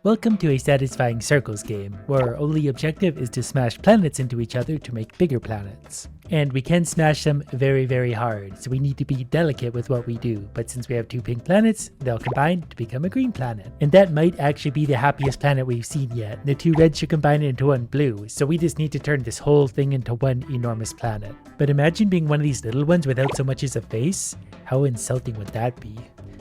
Welcome to a satisfying circles game, where our only objective is to smash planets into each other to make bigger planets. And we can smash them very, very hard, so we need to be delicate with what we do, but since we have two pink planets, they'll combine to become a green planet. And that might actually be the happiest planet we've seen yet. The two reds should combine into one blue, so we just need to turn this whole thing into one enormous planet. But imagine being one of these little ones without so much as a face? How insulting would that be?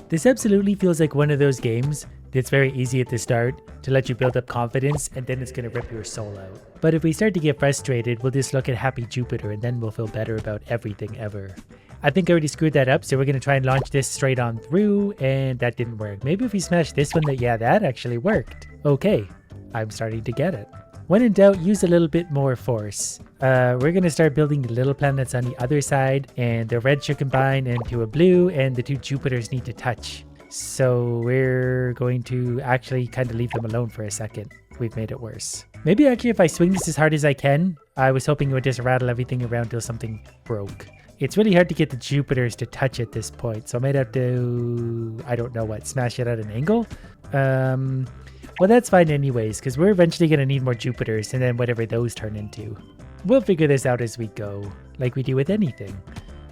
This absolutely feels like one of those games that's very easy at the start to let you build up confidence, and then it's going to rip your soul out. But if we start to get frustrated, we'll just look at happy Jupiter and then we'll feel better about everything ever. I think I already screwed that up, so we're going to try and launch this straight on through, and that didn't work. Maybe if we smash this one, that actually worked. Okay, I'm starting to get it. When in doubt, use a little bit more force. We're going to start building the little planets on the other side, and the red should combine into a blue, and the two Jupiters need to touch. So we're going to actually kind of leave them alone for a second. We've made it worse. Maybe actually if I swing this as hard as I can, I was hoping it would just rattle everything around till something broke. It's really hard to get the Jupiters to touch at this point, so I might have to, I don't know what, smash it at an angle? Well, that's fine anyways, because we're eventually going to need more Jupiters, and then whatever those turn into. We'll figure this out as we go, like we do with anything.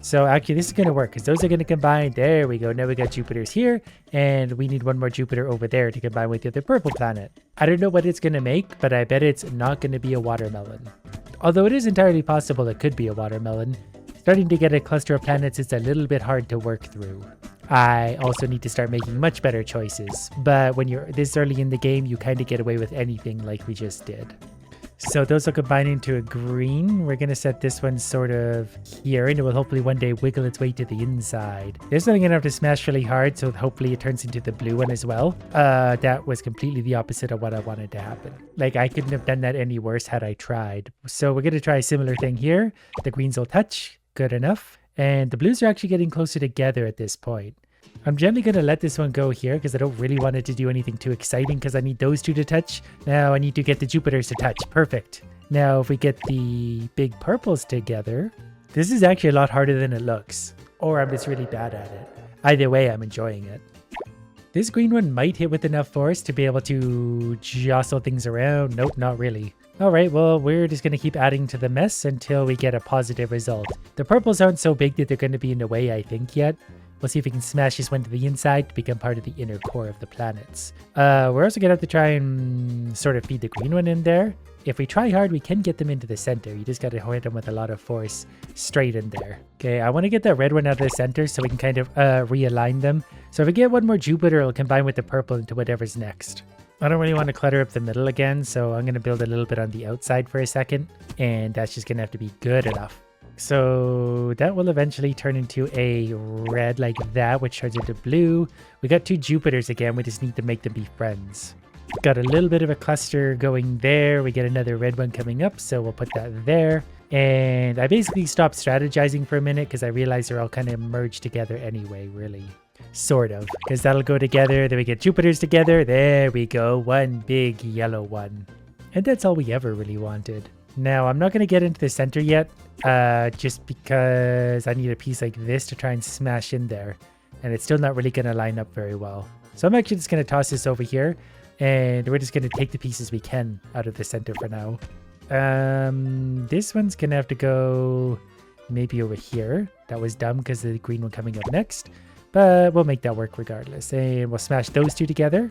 So actually this is going to work because those are going to combine. There we go. Now we got Jupiters here, and we need one more Jupiter over there to combine with the other purple planet. I don't know what it's going to make, but I bet it's not going to be a watermelon. Although it is entirely possible it could be a watermelon. Starting to get a cluster of planets is a little bit hard to work through. I also need to start making much better choices, but when you're this early in the game, you kind of get away with anything like we just did. So those will combine into a green. We're going to set this one sort of here, and it will hopefully one day wiggle its way to the inside. There's nothing enough to smash really hard, so hopefully it turns into the blue one as well. That was completely the opposite of what I wanted to happen. Like, I couldn't have done that any worse had I tried. So we're going to try a similar thing here. The greens will touch. Good enough. And the blues are actually getting closer together at this point. I'm generally going to let this one go here because I don't really want it to do anything too exciting because I need those two to touch. Now I need to get the Jupiters to touch. Perfect. Now if we get the big purples together, this is actually a lot harder than it looks. Or I'm just really bad at it. Either way, I'm enjoying it. This green one might hit with enough force to be able to jostle things around. Nope, not really. Alright, well, we're just going to keep adding to the mess until we get a positive result. The purples aren't so big that they're going to be in the way, I think, yet. We'll see if we can smash this one to the inside to become part of the inner core of the planets. We're also going to have to try and sort of feed the green one in there. If we try hard, we can get them into the center. You just got to hit them with a lot of force straight in there. Okay, I want to get that red one out of the center so we can kind of realign them. So if we get one more Jupiter, it'll combine with the purple into whatever's next. I don't really want to clutter up the middle again, so I'm going to build a little bit on the outside for a second. And that's just going to have to be good enough. So that will eventually turn into a red like that, which turns into blue. We got two Jupiters again. We just need to make them be friends. Got a little bit of a cluster going there. We get another red one coming up, so we'll put that there. And I basically stopped strategizing for a minute because I realized they're all kind of merged together anyway, really. Sort of, because that'll go together. Then we get Jupiters together. There we go. One big yellow one. And that's all we ever really wanted. Now, I'm not going to get into the center yet, just because I need a piece like this to try and smash in there. And it's still not really going to line up very well. So I'm actually just going to toss this over here, and we're just going to take the pieces we can out of the center for now. This one's going to have to go maybe over here. That was dumb because of the green one coming up next. But we'll make that work regardless. And we'll smash those two together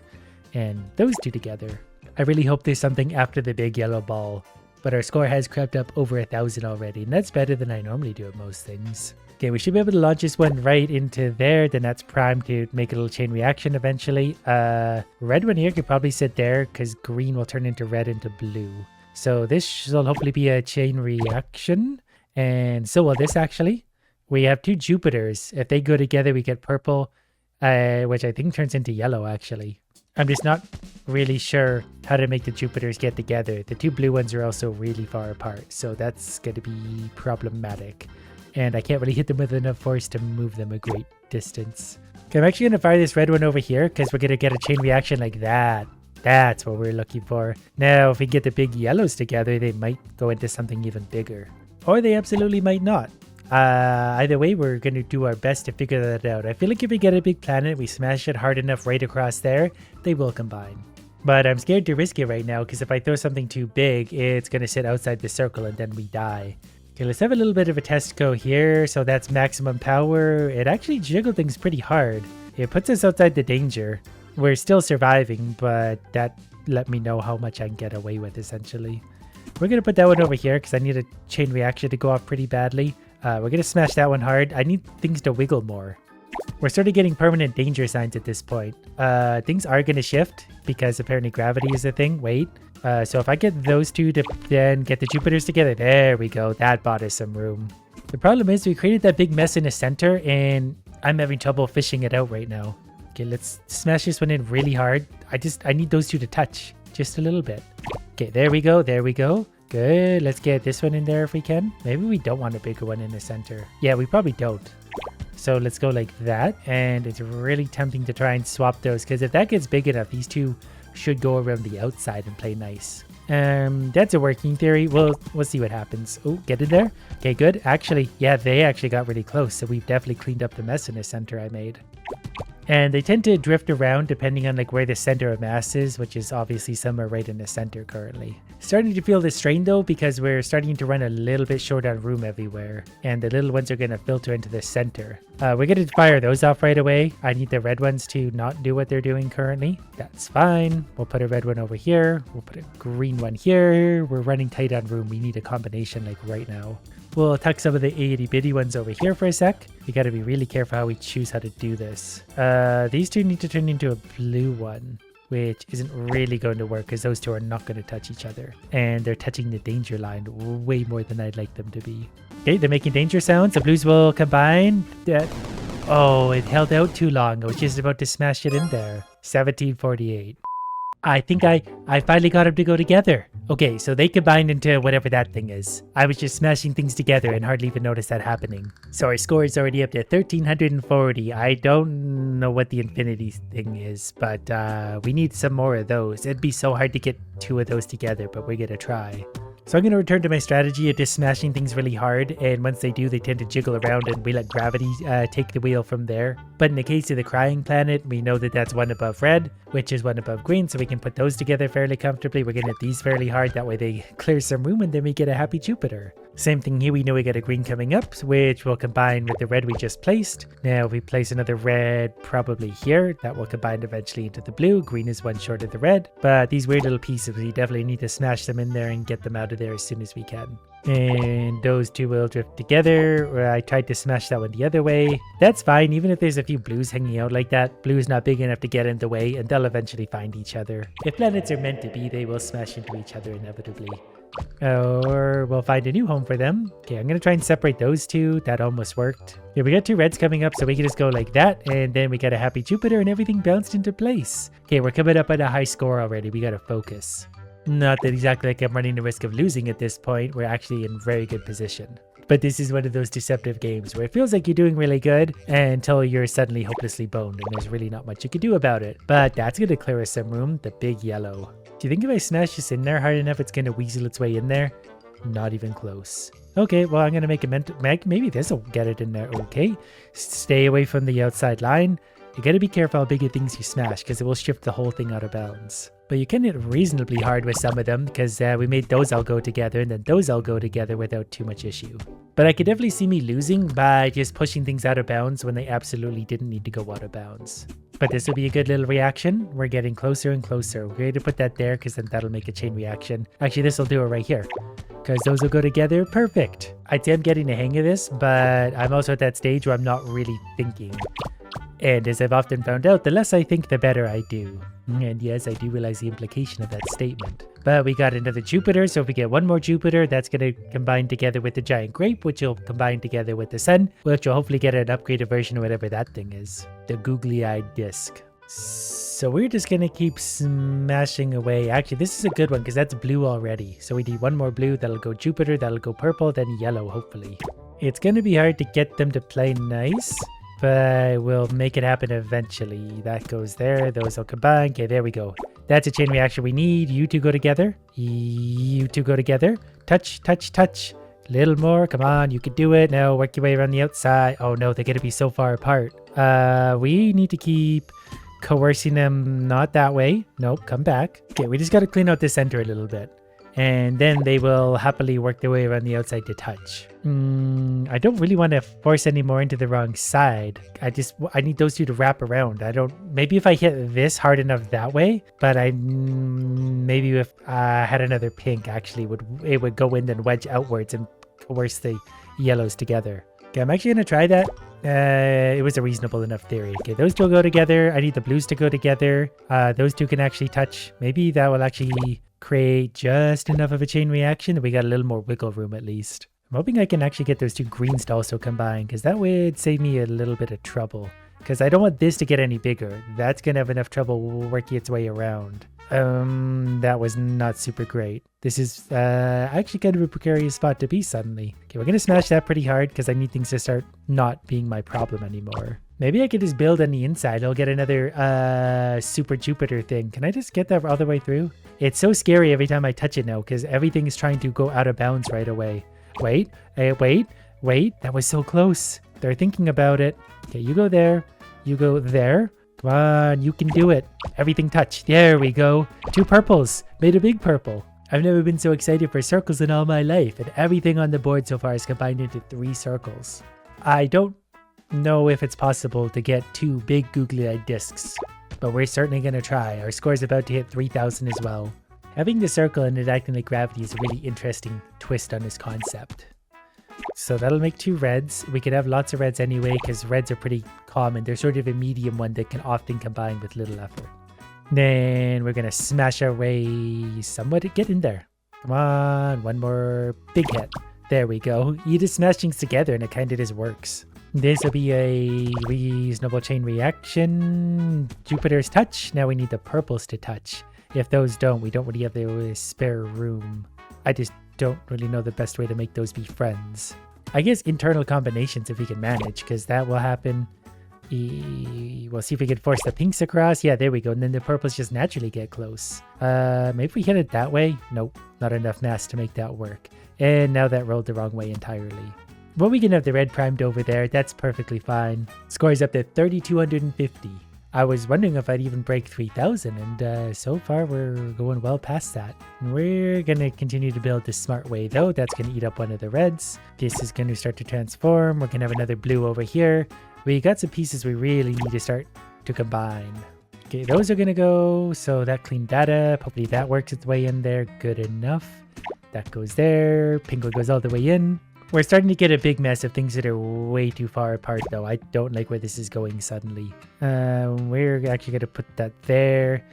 and those two together. I really hope there's something after the big yellow ball. But our score has crept up over 1,000 already, and that's better than I normally do at most things. Okay, we should be able to launch this one right into there, then that's primed to make a little chain reaction eventually. Red one here could probably sit there, because green will turn into red into blue. So this will hopefully be a chain reaction, and so will this actually. We have two Jupiters. If they go together, we get purple, which I think turns into yellow actually. I'm just not really sure how to make the Jupiters get together. The two blue ones are also really far apart, so that's going to be problematic. And I can't really hit them with enough force to move them a great distance. Okay, I'm actually going to fire this red one over here because we're going to get a chain reaction like that. That's what we're looking for. Now, if we get the big yellows together, they might go into something even bigger. Or they absolutely might not. Either way, we're going to do our best to figure that out. I feel like if we get a big planet, we smash it hard enough right across there, they will combine. But I'm scared to risk it right now because if I throw something too big, it's going to sit outside the circle and then we die. Okay, let's have a little bit of a test go here. So that's maximum power. It actually jiggled things pretty hard. It puts us outside the danger. We're still surviving, but that let me know how much I can get away with, essentially. We're going to put that one over here because I need a chain reaction to go off pretty badly. We're going to smash that one hard. I need things to wiggle more. We're sort of getting permanent danger signs at this point. Things are going to shift because apparently gravity is a thing. Wait. So if I get those two to then get the Jupiters together, there we go. That bought us some room. The problem is we created that big mess in the center and I'm having trouble fishing it out right now. Okay, let's smash this one in really hard. I need those two to touch just a little bit. Okay, there we go. There we go. Good. Let's get this one in there if we can. Maybe we don't want a bigger one in the center. Yeah, we probably don't. So let's go like that. And it's really tempting to try and swap those because if that gets big enough, these two should go around the outside and play nice. That's a working theory. We'll see what happens. Oh, get in there. Okay, good. Actually, yeah, they actually got really close. So we've definitely cleaned up the mess in the center I made. And they tend to drift around depending on like where the center of mass is, which is obviously somewhere right in the center currently. Starting to feel the strain though, because we're starting to run a little bit short on room everywhere. And the little ones are going to filter into the center. We're going to fire those off right away. I need the red ones to not do what they're doing currently. That's fine. We'll put a red one over here. We'll put a green one here. We're running tight on room. We need a combination like right now. We'll tuck some of the itty bitty ones over here for a sec. We got to be really careful how we choose how to do this. These two need to turn into a blue one, which isn't really going to work because those two are not going to touch each other. And they're touching the danger line way more than I'd like them to be. Okay, they're making danger sounds. The blues will combine. Oh, it held out too long. I was just about to smash it in there. 1748. I think I finally got them to go together. Okay, so they combined into whatever that thing is. I was just smashing things together and hardly even noticed that happening. So our score is already up to 1340. I don't know what the infinity thing is, but we need some more of those. It'd be so hard to get two of those together, but we're gonna try. So I'm going to return to my strategy of just smashing things really hard, and once they do, they tend to jiggle around and we let gravity take the wheel from there. But in the case of the crying planet, we know that that's one above red, which is one above green, so we can put those together fairly comfortably. We're going to hit these fairly hard, that way they clear some room and then we get a happy Jupiter. Same thing here, we know we got a green coming up, which will combine with the red we just placed. Now if we place another red probably here, that will combine eventually into the blue. Green is one short of the red, but these weird little pieces, we definitely need to smash them in there and get them out of there as soon as we can. And those two will drift together. I tried to smash that one the other way. That's fine, even if there's a few blues hanging out like that. Blue is not big enough to get in the way, and they'll eventually find each other. If planets are meant to be, they will smash into each other inevitably. Or we'll find a new home for them. Okay, I'm going to try and separate those two. That almost worked. Yeah, we got two reds coming up, so we can just go like that, and then we got a happy Jupiter, and everything bounced into place. Okay, we're coming up at a high score already. We got to focus. Not that exactly like I'm running the risk of losing at this point. We're actually in very good position. But this is one of those deceptive games where it feels like you're doing really good until you're suddenly hopelessly boned and there's really not much you can do about it. But that's going to clear us some room, the big yellow. Do you think if I smash this in there hard enough, it's going to weasel its way in there? Not even close. Okay, well, I'm going to make a mental... Maybe this will get it in there. Okay. Stay away from the outside line. You got to be careful how big of things you smash because it will shift the whole thing out of bounds. But you can hit reasonably hard with some of them because we made those all go together and then those all go together without too much issue. But I could definitely see me losing by just pushing things out of bounds when they absolutely didn't need to go out of bounds. But this will be a good little reaction. We're getting closer and closer. We're going to put that there because then that'll make a chain reaction. Actually, this will do it right here because those will go together perfect. I'd say I'm getting the hang of this, but I'm also at that stage where I'm not really thinking. And as I've often found out, the less I think, the better I do. And yes, I do realize the implication of that statement. But we got another Jupiter, so if we get one more Jupiter, that's going to combine together with the giant grape, which will combine together with the sun, which will hopefully get an upgraded version of whatever that thing is. The googly-eyed disc. So we're just going to keep smashing away. Actually, this is a good one because that's blue already. So we need one more blue, that'll go Jupiter, that'll go purple, then yellow, hopefully. It's going to be hard to get them to play nice. But we'll make it happen eventually. That goes there. Those will combine. Okay, there we go. That's a chain reaction we need. You two go together. You two go together. Touch, touch, touch. Little more. Come on, you can do it. Now work your way around the outside. Oh no, they're going to be so far apart. We need to keep coercing them not that way. Nope, come back. Okay, we just got to clean out the center a little bit. And then they will happily work their way around the outside to touch. I don't really want to force any more into the wrong side. I need those two to wrap around. Maybe if I hit this hard enough that way, but maybe if I had another pink, actually, it would go in and wedge outwards and coerce the yellows together. Okay, I'm actually going to try that. It was a reasonable enough theory. Okay, those two will go together. I need the blues to go together. Those two can actually touch. Maybe that will actually create just enough of a chain reaction that we got a little more wiggle room at least. I'm hoping I can actually get those two greens to also combine, because that way it'd save me a little bit of trouble. Because I don't want this to get any bigger. That's going to have enough trouble working its way around. That was not super great. This is actually kind of a precarious spot to be suddenly. Okay, we're going to smash that pretty hard because I need things to start not being my problem anymore. Maybe I could just build on the inside. I'll get another Super Jupiter thing. Can I just get that all the way through? It's so scary every time I touch it now because everything is trying to go out of bounds right away. Wait. That was so close. They're thinking about it. Okay, you go there. You go there. Come on, you can do it. Everything touch. There we go. 2 purples. Made a big purple. I've never been so excited for circles in all my life, and everything on the board so far is combined into 3 circles. I don't know if it's possible to get 2 big googly-eyed discs, but we're certainly going to try. Our score is about to hit 3,000 as well. Having the circle and it acting like gravity is a really interesting twist on this concept. So that'll make 2 reds. We could have lots of reds anyway because reds are pretty common. They're sort of a medium one that can often combine with little effort. Then we're going to smash our way somewhat to get in there. Come on, one more big hit. There we go. You just smash things together and it kind of just works. This will be a reasonable chain reaction. Jupiter's touch. Now we need the purples to touch. If those don't, we don't really have the spare room. I just don't really know the best way to make those be friends. I guess internal combinations if we can manage, because that will happen. We'll see if we can force the pinks across. Yeah, there we go. And then the purples just naturally get close. Maybe we hit it that way. Nope, not enough mass to make that work. And now that rolled the wrong way entirely. Well, we can have the red primed over there. That's perfectly fine. Score is up to 3,250. I was wondering if I'd even break 3,000, and so far we're going well past that. We're going to continue to build the smart way, though. That's going to eat up one of the reds. This is going to start to transform. We're going to have another blue over here. We got some pieces we really need to start to combine. Okay, those are going to go, so that cleaned that up. Hopefully that works its way in there. Good enough. That goes there. Pink goes all the way in. We're starting to get a big mess of things that are way too far apart, though. I don't like where this is going suddenly. We're actually going to put that there.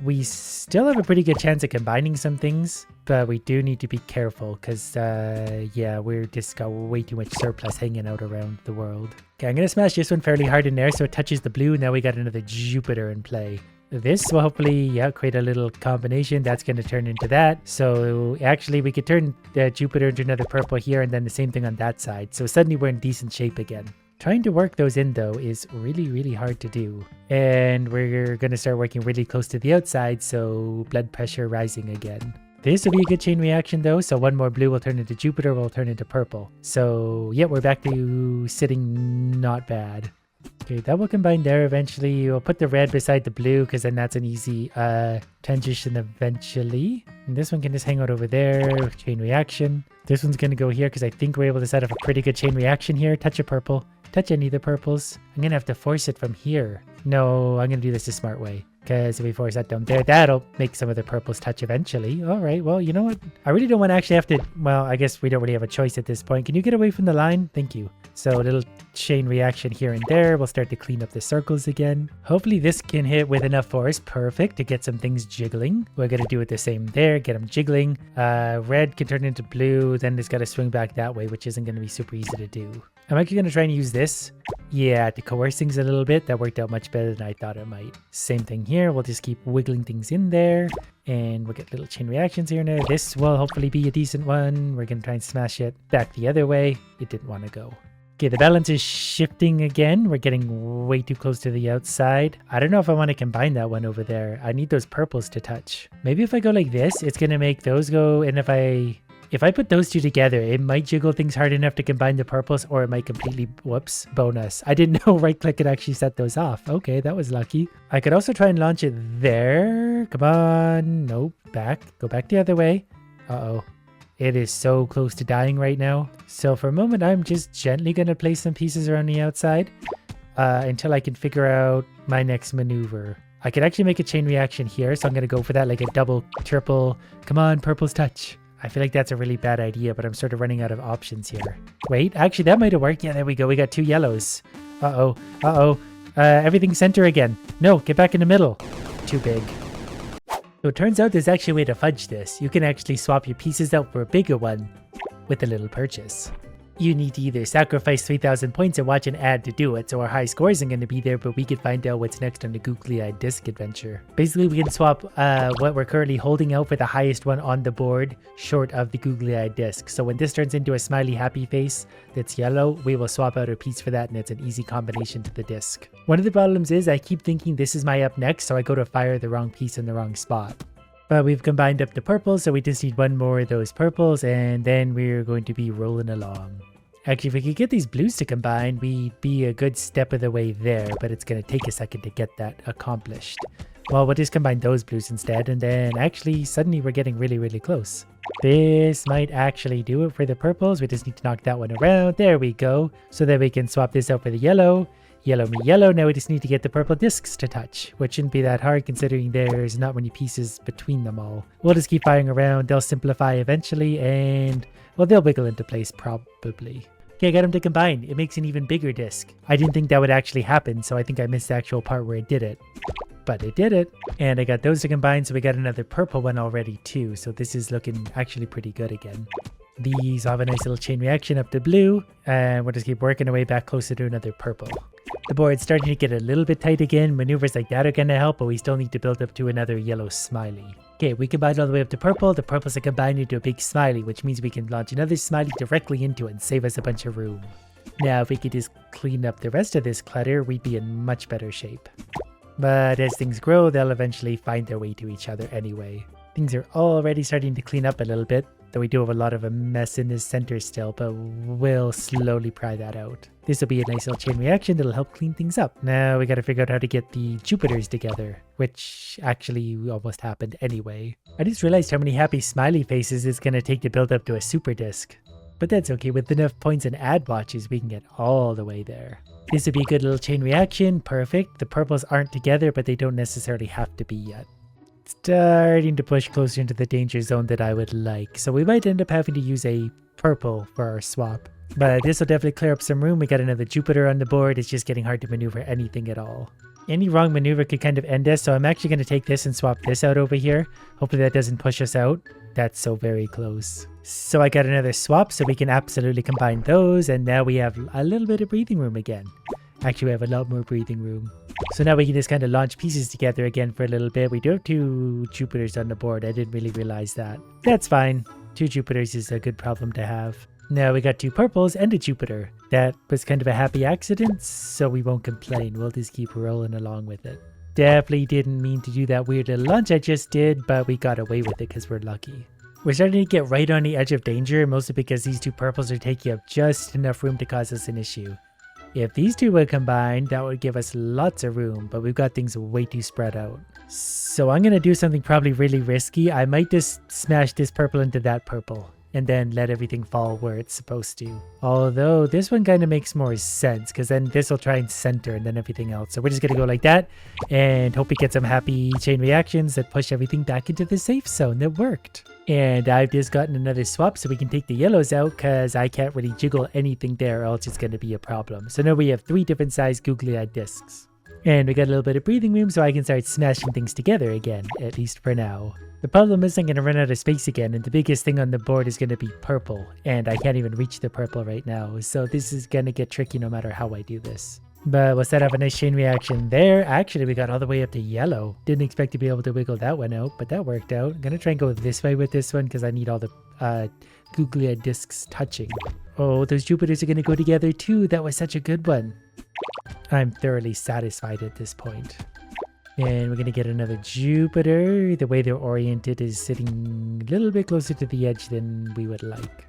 We still have a pretty good chance of combining some things, but we do need to be careful because, yeah, we're just got way too much surplus hanging out around the world. Okay, I'm going to smash this one fairly hard in there so it touches the blue. Now we got another Jupiter in play. This will hopefully, yeah, create a little combination. That's going to turn into that. So actually we could turn Jupiter into another purple here and then the same thing on that side. So suddenly we're in decent shape again. Trying to work those in though is really, really hard to do. And we're going to start working really close to the outside. So blood pressure rising again. This will be a good chain reaction though. So one more blue will turn into Jupiter, will turn into purple. So yeah, we're back to sitting not bad. Okay, that will combine there eventually. We'll put the red beside the blue because then that's an easy transition eventually. And this one can just hang out over there. Chain reaction. This one's going to go here because I think we're able to set up a pretty good chain reaction here. Touch a purple. Touch any of the purples. I'm going to have to force it from here. No, I'm going to do this the smart way. Because if we force that down there, that'll make some of the purples touch eventually. All right, well, you know what? I really don't want to actually have to... Well, I guess we don't really have a choice at this point. Can you get away from the line? Thank you. So a little chain reaction here and there. We'll start to clean up the circles again. Hopefully this can hit with enough force. Perfect. To get some things jiggling. We're going to do it the same there. Get them jiggling. Red can turn into blue. Then it's got to swing back that way, which isn't going to be super easy to do. I'm actually going to try and use this. Yeah, to coerce things a little bit. That worked out much better than I thought it might. Same thing here. We'll just keep wiggling things in there. And we'll get little chain reactions here and there. This will hopefully be a decent one. We're going to try and smash it back the other way. It didn't want to go. Okay, the balance is shifting again. We're getting way too close to the outside. I don't know if I want to combine that one over there. I need those purples to touch. Maybe if I go like this, it's going to make those go. And if If I put those two together, it might jiggle things hard enough to combine the purples, or it might completely, whoops, bonus. I didn't know right click could actually set those off. Okay, that was lucky. I could also try and launch it there. Come on. Nope. Back. Go back the other way. Uh-oh. It is so close to dying right now. So for a moment, I'm just gently going to place some pieces around the outside until I can figure out my next maneuver. I could actually make a chain reaction here, so I'm going to go for that like a double, triple. Come on, purples touch. I feel like that's a really bad idea, but I'm sort of running out of options here. Wait, actually that might have worked. Yeah, there we go. We got 2 yellows. Uh-oh. Uh-oh. Everything's center again. No, get back in the middle. Too big. So it turns out there's actually a way to fudge this. You can actually swap your pieces out for a bigger one with a little purchase. You need to either sacrifice 3,000 points or watch an ad to do it, so our high score isn't going to be there, but we could find out what's next on the googly-eyed disc adventure. Basically, we can swap what we're currently holding out for the highest one on the board, short of the googly-eyed disc. So when this turns into a smiley happy face that's yellow, we will swap out a piece for that, and it's an easy combination to the disc. One of the problems is I keep thinking this is my up next, so I go to fire the wrong piece in the wrong spot. But we've combined up the purples, so we just need one more of those purples, and then we're going to be rolling along. Actually, if we could get these blues to combine, we'd be a good step of the way there, but it's going to take a second to get that accomplished. Well, we'll just combine those blues instead, and then actually, suddenly we're getting really, really close. This might actually do it for the purples. We just need to knock that one around. There we go. So that we can swap this out for the yellow. Yellow me yellow. Now we just need to get the purple discs to touch, which shouldn't be that hard considering there's not many pieces between them all. We'll just keep firing around. They'll simplify eventually, and well, they'll wiggle into place probably. Okay, I got them to combine. It makes an even bigger disc. I didn't think that would actually happen, so I think I missed the actual part where it did it. But it did it. And I got those to combine, so we got another purple one already too. So this is looking actually pretty good again. These have a nice little chain reaction up to blue, and we'll just keep working our way back closer to another purple. The board's starting to get a little bit tight again. Maneuvers like that are going to help, but we still need to build up to another yellow smiley. Okay, we combined all the way up to purple. The purples are combined into a big smiley, which means we can launch another smiley directly into it and save us a bunch of room. Now, if we could just clean up the rest of this clutter, we'd be in much better shape. But as things grow, they'll eventually find their way to each other anyway. Things are already starting to clean up a little bit, though we do have a lot of a mess in the center still, but we'll slowly pry that out. This will be a nice little chain reaction that'll help clean things up. Now we gotta figure out how to get the Jupiters together, which actually almost happened anyway. I just realized how many happy smiley faces it's gonna take to build up to a super disc. But that's okay, with enough points and ad watches we can get all the way there. This would be a good little chain reaction, perfect. The purples aren't together, but they don't necessarily have to be yet. Starting to push closer into the danger zone that I would like, so we might end up having to use a purple for our swap. But this will definitely clear up some room. We got another Jupiter on the board. It's just getting hard to maneuver anything at all. Any wrong maneuver could kind of end us, so I'm actually going to take this and swap this out over here. Hopefully that doesn't push us out. That's so very close. So I got another swap, so we can absolutely combine those, and now we have a little bit of breathing room again. Actually, we have a lot more breathing room. So now we can just kind of launch pieces together again for a little bit. We do have 2 Jupiters on the board. I didn't really realize that. That's fine. 2 Jupiters is a good problem to have. Now we got 2 purples and a Jupiter. That was kind of a happy accident, so we won't complain. We'll just keep rolling along with it. Definitely didn't mean to do that weird little lunge I just did, but we got away with it because we're lucky. We're starting to get right on the edge of danger, mostly because these 2 purples are taking up just enough room to cause us an issue. If these 2 were combined, that would give us lots of room, but we've got things way too spread out. So I'm going to do something probably really risky. I might just smash this purple into that purple, and then let everything fall where it's supposed to. Although this one kind of makes more sense, because then this will try and center and then everything else. So we're just going to go like that, and hope we get some happy chain reactions that push everything back into the safe zone. That worked. And I've just gotten another swap so we can take the yellows out, because I can't really jiggle anything there or else it's going to be a problem. So now we have 3 different size googly-eyed discs. And we got a little bit of breathing room so I can start smashing things together again, at least for now. The problem is I'm going to run out of space again, and the biggest thing on the board is going to be purple, and I can't even reach the purple right now, so this is going to get tricky no matter how I do this. But we'll set up a nice chain reaction there. Actually, we got all the way up to yellow. Didn't expect to be able to wiggle that one out, but that worked out. I'm going to try and go this way with this one because I need all the googly-eyed discs touching. Oh, those Jupiters are going to go together too. That was such a good one. I'm thoroughly satisfied at this point. And we're going to get another Jupiter. The way they're oriented is sitting a little bit closer to the edge than we would like.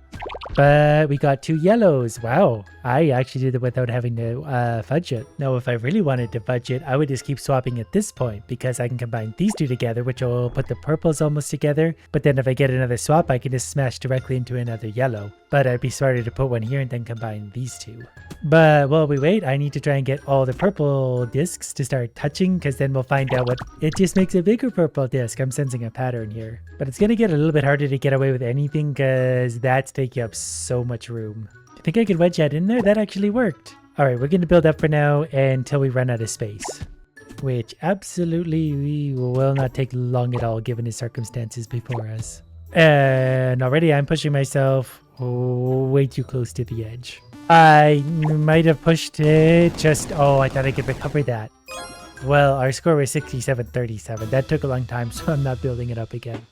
But we got 2 yellows. Wow. I actually did it without having to fudge it. Now, if I really wanted to fudge it, I would just keep swapping at this point because I can combine these 2 together, which will put the purples almost together. But then if I get another swap, I can just smash directly into another yellow. But I'd be smarter to put one here and then combine these 2. But while we wait, I need to try and get all the purple discs to start touching because then we'll find out what... It just makes a bigger purple disc. I'm sensing a pattern here. But it's going to get a little bit harder to get away with anything because that's taking up so much room. I think I could wedge that in there. That actually worked. All right, we're going to build up for now until we run out of space, which absolutely will not take long at all given the circumstances before us. And already I'm pushing myself way too close to the edge. I might have pushed it just... Oh, I thought I could recover that. Well, our score was 67-37. That took a long time, so I'm not building it up again.